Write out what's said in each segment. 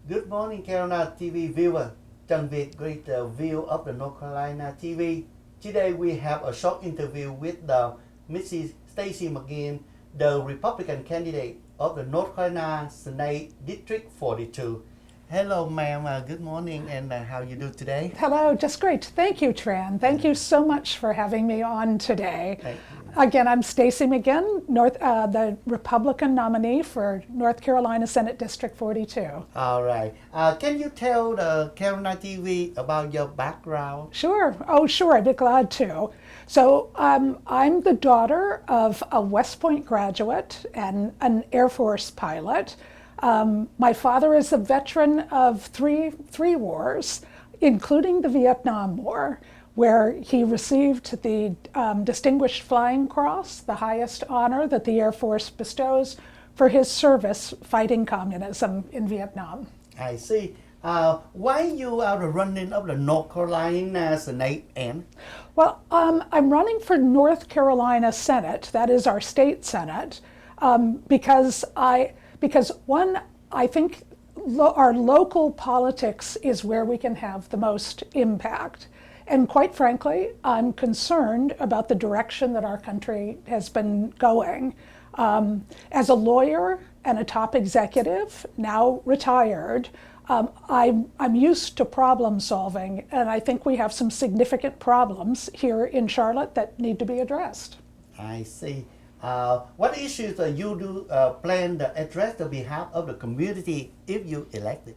Good morning, Carolina TV viewer. Trần Việt great view of the North Carolina TV. Today we have a short interview with the Ms Stacie McGinn, the Republican candidate of the North Carolina Senate District 42. Hello, ma'am. Good morning, and how you do today? Hello, just great. Thank you, Tran. Thank you so much for having me on today. Thank you. Again, I'm Stacie McGinn, the Republican nominee for North Carolina Senate District 42. All right. Can you tell the Carolina TV about your background? Sure. Oh, sure. I'd be glad to. So I'm the daughter of a West Point graduate and an Air Force pilot. My father is a veteran of three wars, including the Vietnam War, where he received the Distinguished Flying Cross, the highest honor that the Air Force bestows for his service fighting communism in Vietnam. I see. Why you are running of the North Carolina Senate and? Well, I'm running for North Carolina Senate, that is our state Senate, because I think our local politics is where we can have the most impact. And quite frankly, I'm concerned about the direction that our country has been going. As a lawyer and a top executive, now retired, I'm used to problem solving, and I think we have some significant problems here in Charlotte that need to be addressed. I see. What issues you do plan to address on behalf of the community if you elected?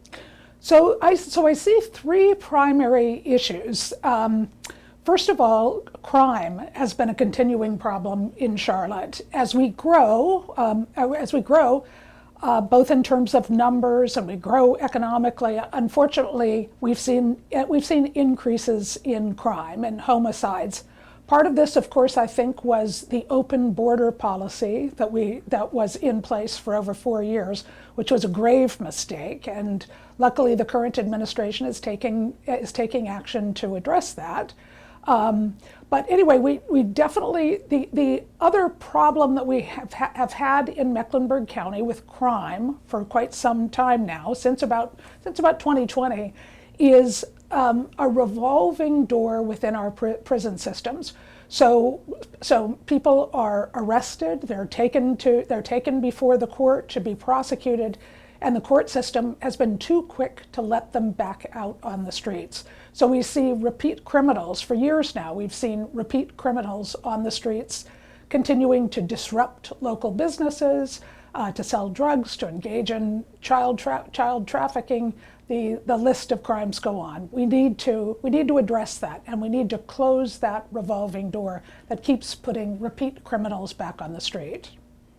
So I see three primary issues. First of all, crime has been a continuing problem in Charlotte. As we grow, both in terms of numbers and we grow economically, unfortunately, we've seen increases in crime and homicides. Part of this, of course, I think, was the open border policy that was in place for over 4 years, which was a grave mistake. And luckily, the current administration is taking action to address that. But anyway, we definitely the other problem that we have had in Mecklenburg County with crime for quite some time now, since about 2020, is a revolving door within our prison systems. So people are arrested, they're taken before the court to be prosecuted, and the court system has been too quick to let them back out on the streets. So we see repeat criminals for years now. We've seen repeat criminals on the streets continuing to disrupt local businesses, to sell drugs, to engage in child trafficking. The list of crimes go on. We need to address that, and we need to close that revolving door that keeps putting repeat criminals back on the street.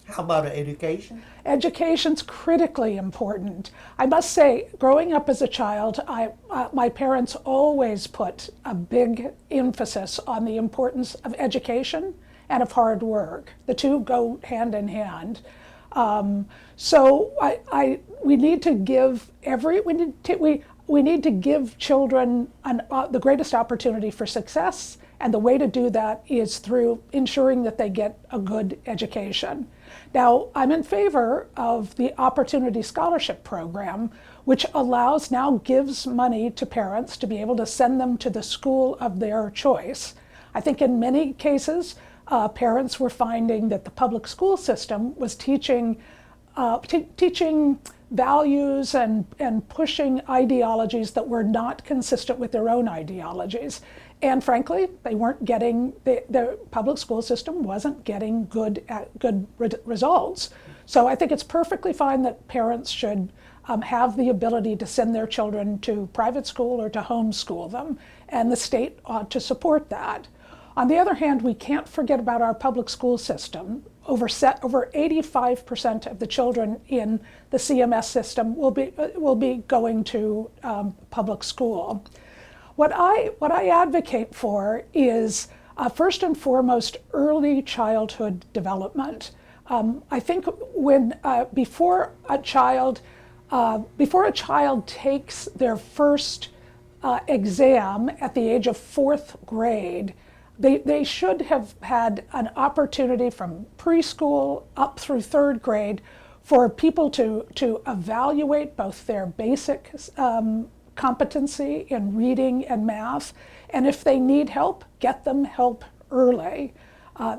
How about education? Education's critically important. I must say, growing up as a child, my parents always put a big emphasis on the importance of education and of hard work. The two go hand in hand. So we need to give children the greatest opportunity for success, and the way to do that is through ensuring that they get a good education. Now, I'm in favor of the Opportunity Scholarship Program, which gives money to parents to be able to send them to the school of their choice. I think in many cases, parents were finding that the public school system was teaching values and pushing ideologies that were not consistent with their own ideologies. And frankly, they weren't getting, the public school system wasn't getting good results. So I think it's perfectly fine that parents should have the ability to send their children to private school or to homeschool them, and the state ought to support that. On the other hand, we can't forget about our public school system. Over 85% of the children in the CMS system will be going to public school. What I advocate for is first and foremost early childhood development. I think before a child takes their first exam at the age of 4th grade, they should have had an opportunity from preschool up through 3rd grade for people to evaluate both their basic competency in reading and math, and if they need help, get them help early.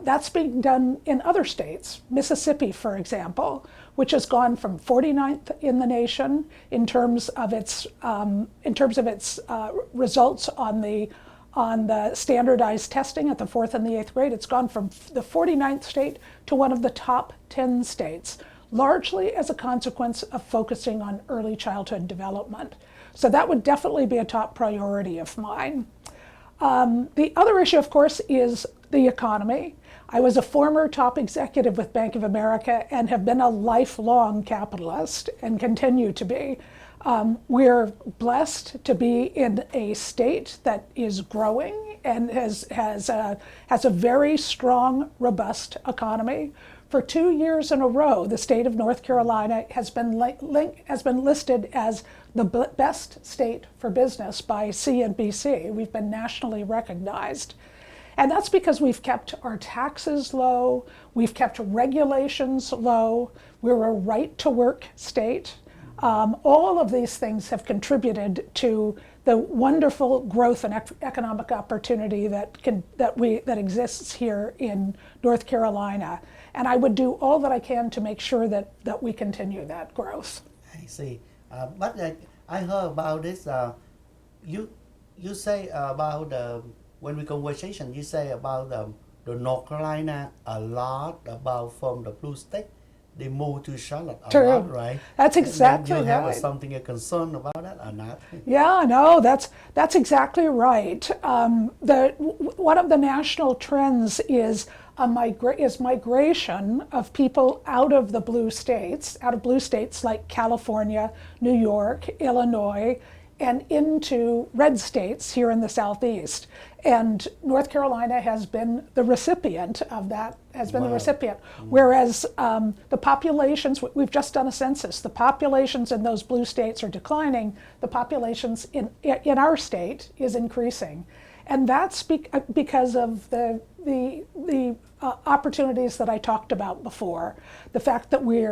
That's being done in other states. Mississippi, for example, which has gone from 49th in the nation in terms of its results on the standardized testing at the 4th and the 8th grade. It's gone from the 49th state to one of the top 10 states, largely as a consequence of focusing on early childhood development. So that would definitely be a top priority of mine. The other issue, of course, is the economy. I was a former top executive with Bank of America and have been a lifelong capitalist and continue to be. We're blessed to be in a state that is growing and has a very strong, robust economy. For 2 years in a row, the state of North Carolina has been listed as the best state for business by CNBC. We've been nationally recognized. And that's because we've kept our taxes low, we've kept regulations low, we're a right-to-work state. All of these things have contributed to the wonderful growth and economic opportunity that exists here in North Carolina. And I would do all that I can to make sure that we continue that growth. I see. But I heard about this. You say about when we conversation, you say about the North Carolina a lot about from the blue state. They move to Charlotte a True. lot, right? That's exactly right. You have right. something a concern about that or not? Yeah, no, that's exactly right. One of the national trends is migration of people out of blue states like California, New York, Illinois, and into red states here in the Southeast. And North Carolina has been the recipient of that, whereas the populations, we've just done a census, the populations in those blue states are declining, the populations in our state is increasing. And that's because of the opportunities that I talked about before. The fact that we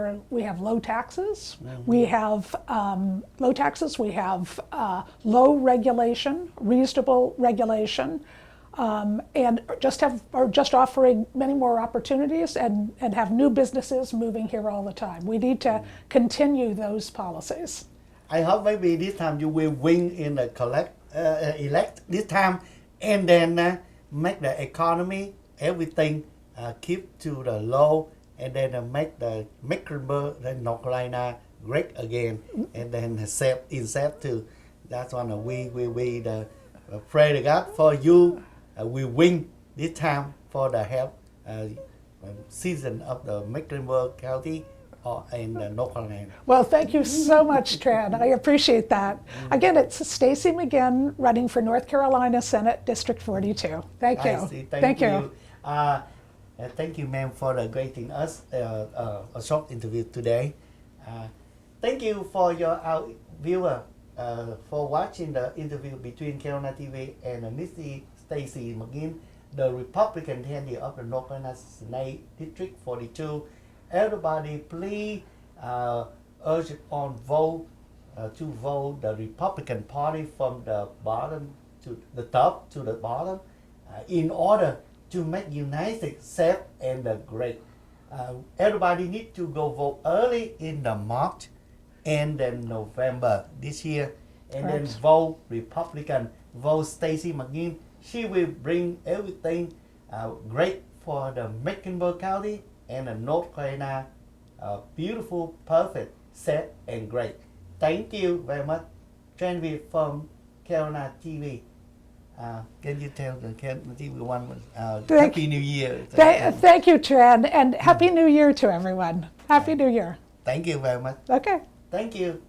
have low taxes, we have low regulation, reasonable regulation, and are just offering many more opportunities and have new businesses moving here all the time. We need to continue those policies. I hope maybe this time you will win in the elect this time, and then make the economy, everything keep to the low, and then make the Mecklenburg and North Carolina great again, and then safe too. That's one we pray to God for you. We win this time for the health season of the Mecklenburg County in North Carolina. Well, thank you so much, Tran. I appreciate that. Again, it's Stacie McGinn running for North Carolina Senate District 42. Thank you. I see. Thank you. Thank you, ma'am, for granting us a short interview today. Thank you for our viewer for watching the interview between Carolina TV and Ms Stacie McGinn, the Republican candidate of the North Carolina Senate District 42. Everybody, please urge on vote to vote the Republican Party from the bottom to the top to the bottom in order to make United States safe and great. Everybody need to go vote early in the March and then November this year, and Correct. then vote Republican, vote Stacie McGinn. She will bring everything great for the Mecklenburg County and the North Carolina, beautiful, perfect, safe and great. Thank you very much. Tran Viet from Carolina TV. Can you tell the Carolina TV one Happy New Year? Thank you, Tran, and Happy New Year to everyone. Happy New Year. Thank you very much. Okay. Thank you.